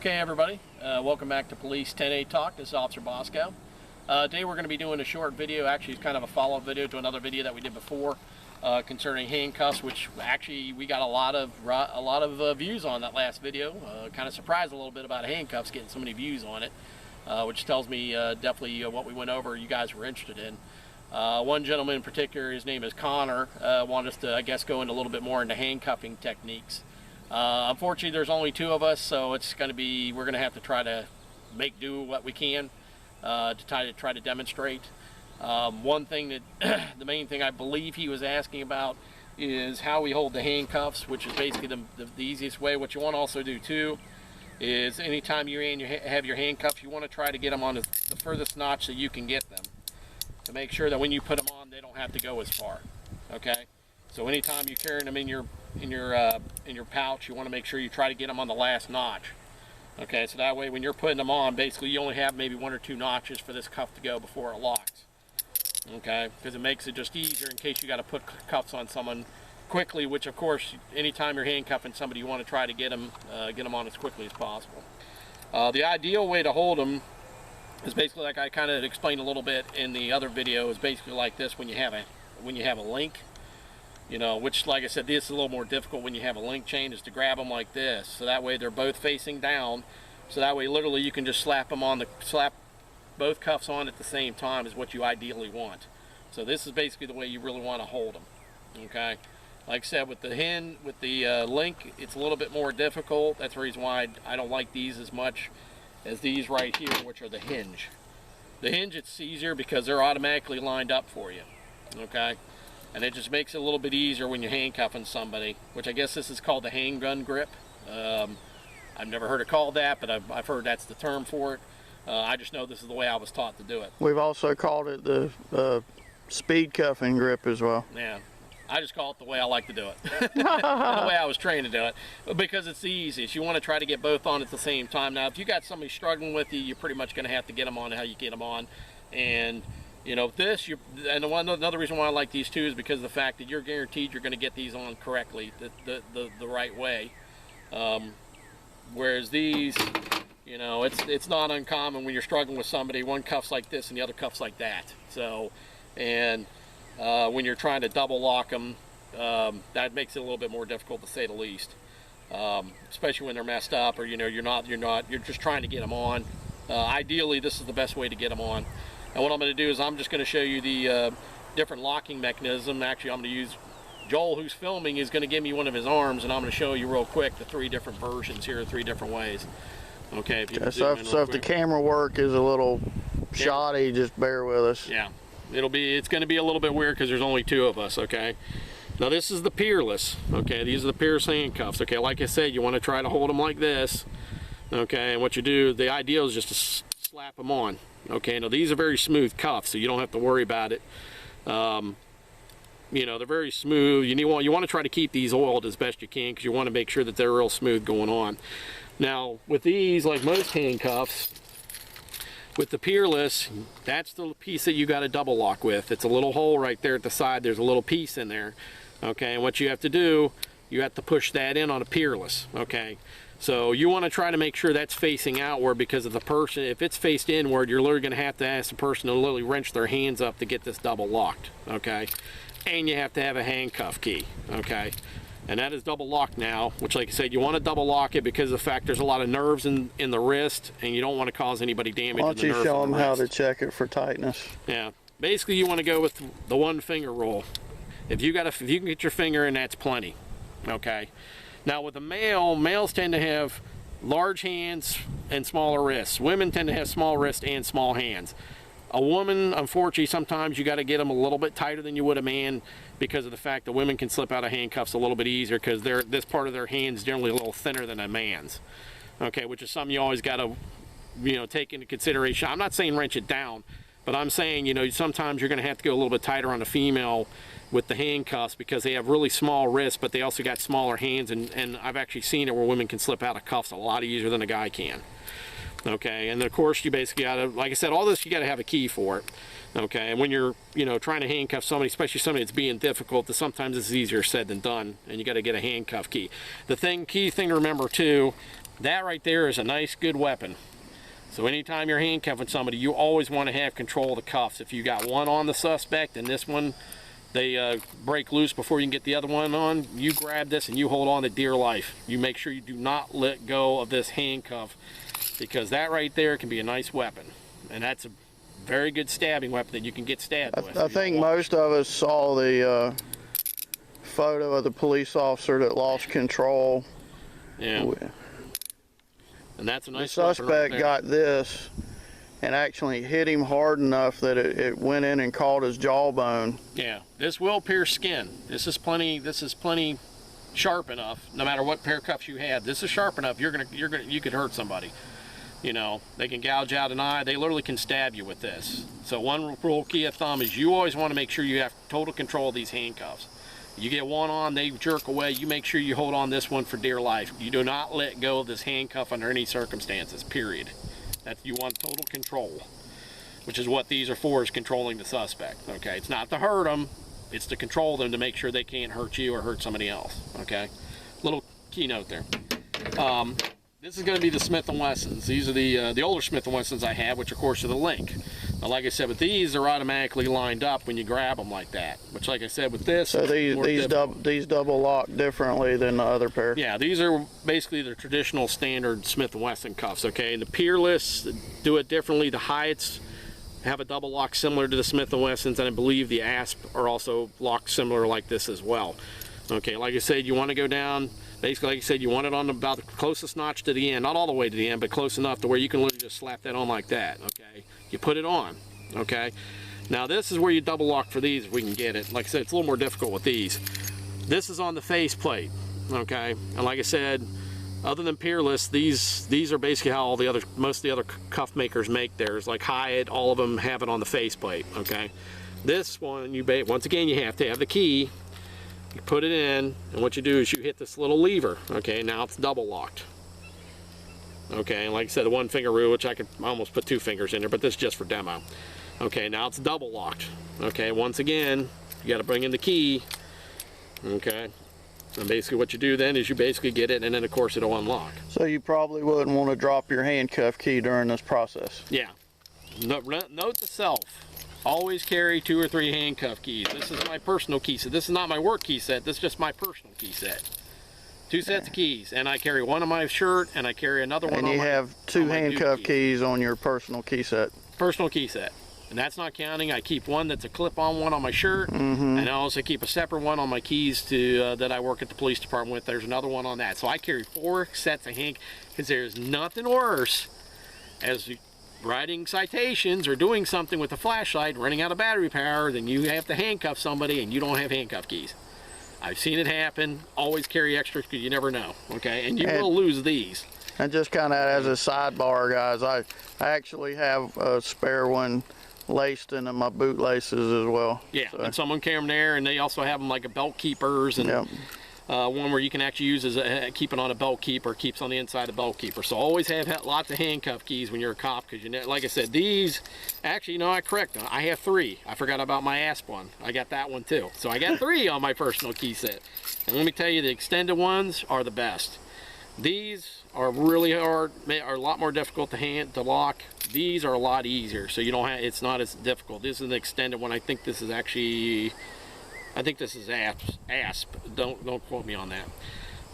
Okay, everybody, welcome back to Police 10A Talk. This is Officer Bosco. Today we're going to be doing a short video. Actually, it's kind of a follow-up video to another video that we did before concerning handcuffs, which actually we got a lot of views on that last video. Kind of surprised a little bit about handcuffs getting so many views on it, which tells me definitely what we went over you guys were interested in. One gentleman in particular, his name is Connor, wanted us to, I guess, go into a little bit more into handcuffing techniques. Unfortunately, there's only two of us, so it's going to be, we're going to have to try to make do what we can to try to demonstrate. One thing that, the main thing I believe he was asking about is how we hold the handcuffs, which is basically the easiest way. What you want to also do too is anytime you're in, you have your handcuffs, you want to try to get them on the furthest notch that you can get them, to make sure that when you put them on, they don't have to go as far. Okay, so anytime you're carrying them in your pouch, you want to make sure you try to get them on the last notch. Okay, so that way when you're putting them on, basically you only have maybe one or two notches for this cuff to go before it locks. Okay, because it makes it just easier in case you got to put cuffs on someone quickly, which of course anytime you're handcuffing somebody, you want to try to get them on as quickly as possible. The ideal way to hold them is basically like I kind of explained a little bit in the other video, is basically like this when you have a link. You know, which, like I said, this is a little more difficult when you have a link chain, is to grab them like this. So that way they're both facing down. So that way literally you can just slap both cuffs on at the same time is what you ideally want. So this is basically the way you really want to hold them. Okay. Like I said, with the link, it's a little bit more difficult. That's the reason why I don't like these as much as these right here, which are the hinge. The hinge, it's easier because they're automatically lined up for you. Okay. And it just makes it a little bit easier when you're handcuffing somebody, which I guess this is called the handgun grip. I've never heard it called that, but I've heard that's the term for it. I just know this is the way I was taught to do it. We've also called it the speed cuffing grip as well. Yeah, I just call it the way I like to do it. The way I was trained to do it, because it's the easiest. You want to try to get both on at the same time. Now, if you got somebody struggling with you, you're pretty much going to have to get them on how you get them on. And you know, another reason why I like these two is because of the fact that you're guaranteed you're going to get these on correctly, the right way. Whereas these, you know, it's not uncommon when you're struggling with somebody, one cuff's like this and the other cuff's like that. So, and when you're trying to double lock them, that makes it a little bit more difficult, to say the least. Especially when they're messed up, or you know, you're just trying to get them on. Ideally, this is the best way to get them on. And what I'm going to do is I'm just going to show you the different locking mechanism. Actually, I'm going to use Joel, who's filming, is going to give me one of his arms, and I'm going to show you real quick the three different versions here, 3 different ways. Okay. So if the camera work is a little shoddy, just bear with us. Yeah, it's going to be a little bit weird because there's only 2 of us. Okay. Now this is the Peerless. Okay, these are the Peerless handcuffs. Okay, like I said, you want to try to hold them like this. Okay, and what you do, the ideal is just to slap them on. Okay, now these are very smooth cuffs, so you don't have to worry about it. You know, they're very smooth. You want to try to keep these oiled as best you can, because you want to make sure that they're real smooth going on. Now with these, like most handcuffs, with the Peerless, that's the piece that you got to double lock with. It's a little hole right there at the side. There's a little piece in there. Okay, and what you have to do, you have to push that in on a Peerless. Okay. So you want to try to make sure that's facing outward, because of the person, if it's faced inward, you're literally going to have to ask the person to literally wrench their hands up to get this double locked. Okay, and you have to have a handcuff key. Okay, and that is double locked now, which, like I said, you want to double lock it because of the fact there's a lot of nerves in the wrist, and you don't want to cause anybody damage. Why don't you show them how to check it for tightness? Yeah, basically you want to go with the 1 finger rule. If you can get your finger in, that's plenty. Okay. Now with a males tend to have large hands and smaller wrists. Women tend to have small wrists and small hands. A woman, unfortunately, sometimes you got to get them a little bit tighter than you would a man, because of the fact that women can slip out of handcuffs a little bit easier, because this part of their hands generally a little thinner than a man's. Okay, which is something you always got to, you know, take into consideration. I'm not saying wrench it down, but I'm saying, you know, sometimes you're going to have to go a little bit tighter on a female with the handcuffs, because they have really small wrists, but they also got smaller hands, and I've actually seen it where women can slip out of cuffs a lot easier than a guy can. Okay, and then of course you basically got to, like I said, all this you got to have a key for it. Okay, and when you're, you know, trying to handcuff somebody, especially somebody that's being difficult, sometimes it's easier said than done, and you got to get a handcuff key. The key thing to remember too That right there is a nice, good weapon. So anytime you're handcuffing somebody, you always want to have control of the cuffs. If you got one on the suspect and this one, they break loose before you can get the other one on, you grab this and you hold on to dear life. You make sure you do not let go of this handcuff, because that right there can be a nice weapon. And that's a very good stabbing weapon that you can get stabbed with. I think most of us saw the photo of the police officer that lost control. Yeah. And that's a nice The suspect got this and actually hit him hard enough that it went in and caught his jawbone. Yeah, this will pierce skin. This is plenty sharp enough. No matter what pair of cuffs you have, this is sharp enough. You could hurt somebody. You know, they can gouge out an eye. They literally can stab you with this. So one rule key of thumb is you always want to make sure you have total control of these handcuffs. You get one on, they jerk away, you make sure you hold on this one for dear life. You do not let go of this handcuff under any circumstances, period. You want total control, which is what these are for, is controlling the suspect, okay? It's not to hurt them, it's to control them, to make sure they can't hurt you or hurt somebody else, okay? Little keynote there. This is going to be the Smith&Wessons. These are the older Smith&Wessons I have, which of course are the Link. Now, like I said, with these, they're automatically lined up when you grab them like that. Which, like I said, with this, so these double lock differently than the other pair. Yeah, these are basically the traditional standard Smith&Wesson cuffs. Okay, and the Peerless do it differently. The Hinged have a double lock similar to the Smith&Wessons, and I believe the Asp are also locked similar like this as well. Okay, like I said, you want to go down. Basically, like I said, you want it on about the closest notch to the end, not all the way to the end, but close enough to where you can literally just slap that on like that, okay? You put it on, okay? Now this is where you double lock for these if we can get it. Like I said, it's a little more difficult with these. This is on the face plate, okay? And like I said, other than Peerless, these are basically how most of the other cuff makers make theirs. Like Hinged, all of them have it on the face plate, okay? This one, once again, you have to have the key. You put it in, and what you do is you hit this little lever. Okay, now it's double locked. Okay, and like I said, the one finger rule, which I could almost put 2 fingers in there, but this is just for demo. Okay, now it's double locked. Okay, once again, you got to bring in the key. Okay, and basically what you do then is you basically get it, and then of course it'll unlock. So you probably wouldn't want to drop your handcuff key during this process. Yeah. Note to self. Always carry 2 or 3 handcuff keys. This is my personal key set. This is not my work key set. This is just my personal key set. 2 sets of keys, and I carry one on my shirt, and I carry another one on my... And you have 2 handcuff keys on your personal key set. Personal key set. And that's not counting. I keep one that's a clip-on one on my shirt, and I also keep a separate one on my keys that I work at the police department with. There's another one on that. So I carry 4 sets of handcuffs, because there's nothing worse as writing citations or doing something with a flashlight, running out of battery power, then you have to handcuff somebody and you don't have handcuff keys. I've seen it happen. Always carry extra because you never know, okay? And you will lose these. And just kind of as a sidebar, guys, I actually have a spare one laced into my boot laces as well. Yeah, so. And someone carry them there, and they also have them like a belt keepers, and one where you can actually use as keep it on a belt keeper, keeps on the inside of the belt keeper. So always have lots of handcuff keys when you're a cop, because like I said, these actually, you know, I correct them. I have 3. I forgot about my Asp one. I got that one too. So I got 3 on my personal key set. And let me tell you, the extended ones are the best. These are really hard, are a lot more difficult to lock. These are a lot easier, so you don't have, it's not as difficult. This is an extended one. I think this is actually, Asp. Don't quote me on that.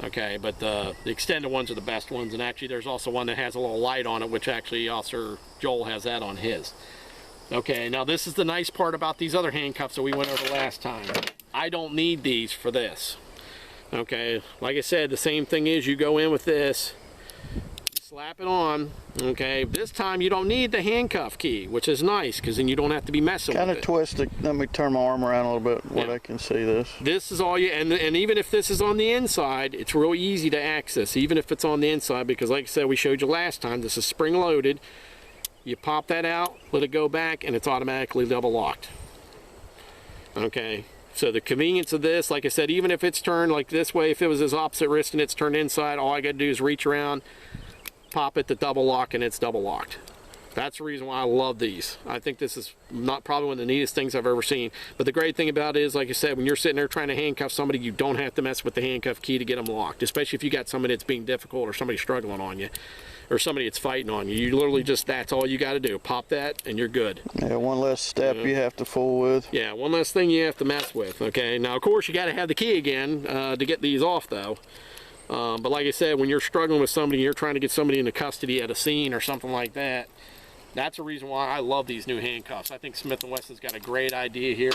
Okay, but the extended ones are the best ones, and actually there's also one that has a little light on it, which actually Officer Joel has that on his. Okay, now this is the nice part about these other handcuffs that we went over last time. I don't need these for this. Okay, like I said, the same thing is you go in with this, slap it on. Okay, this time you don't need the handcuff key, which is nice, because then you don't have to be messing with it. Kind of twist it. Let me turn my arm around a little bit where I can see this. This is all you, and even if this is on the inside, it's real easy to access, even if it's on the inside, because like I said, we showed you last time, this is spring loaded. You pop that out, let it go back, and it's automatically double locked. Okay. So the convenience of this, like I said, even if it's turned like this way, if it was his opposite wrist and it's turned inside, all I got to do is reach around, pop it to double lock, and it's double locked. That's the reason why I love these. I think this is not probably one of the neatest things I've ever seen. But the great thing about it is, like I said, when you're sitting there trying to handcuff somebody, you don't have to mess with the handcuff key to get them locked, especially if you got somebody that's being difficult or somebody struggling on you or somebody that's fighting on you. You literally just, that's all you got to do. Pop that and you're good. Yeah, one less step you have to fool with. Yeah, one less thing you have to mess with. Okay, now of course you got to have the key again to get these off though. But like I said, when you're struggling with somebody, you're trying to get somebody into custody at a scene or something like that, that's the reason why I love these new handcuffs. I think Smith&Wesson's got a great idea here.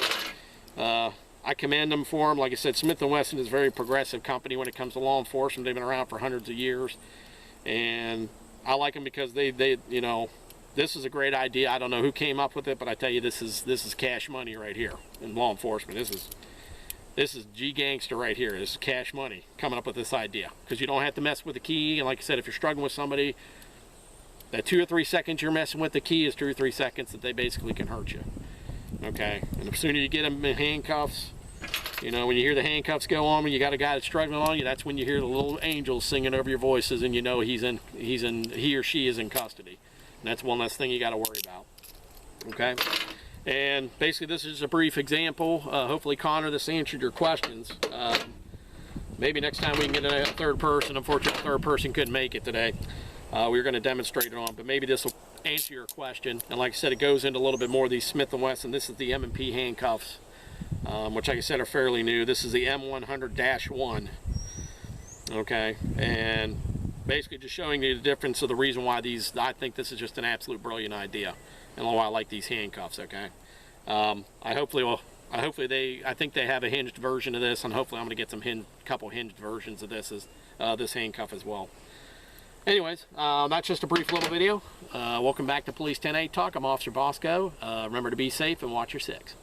I commend them for them. Like I said, Smith&Wesson is a very progressive company when it comes to law enforcement. They've been around for hundreds of years. And I like them because they you know, this is a great idea. I don't know who came up with it, but I tell you, this is cash money right here in law enforcement. This is G-gangster right here. This is cash money coming up with this idea, because you don't have to mess with the key. And like I said, if you're struggling with somebody, that 2 or 3 seconds you're messing with the key is 2 or 3 seconds that they basically can hurt you. Okay, and the sooner you get them in handcuffs, you know, when you hear the handcuffs go on, when you got a guy that's struggling on you, that's when you hear the little angels singing over your voices, and you know he or she is in custody. And that's one less thing you got to worry about. Okay, and basically this is a brief example. Hopefully, Connor, this answered your questions. Maybe next time we can get a third person. Unfortunately, the third person couldn't make it today. We were going to demonstrate it on, but maybe this will answer your question. And like I said, it goes into a little bit more of these Smith&Wesson. This is the M&P handcuffs, which, like I said, are fairly new. This is the M100-1. Okay, and basically just showing you the difference of the reason why these, I think this is just an absolute brilliant idea, and why I like these handcuffs. Okay, I think they have a hinged version of this, and hopefully I'm going to get some couple hinged versions of this this handcuff as well. Anyways, that's just a brief little video. Welcome back to Police 10A Talk. I'm Officer Bosco. Remember to be safe and watch your six.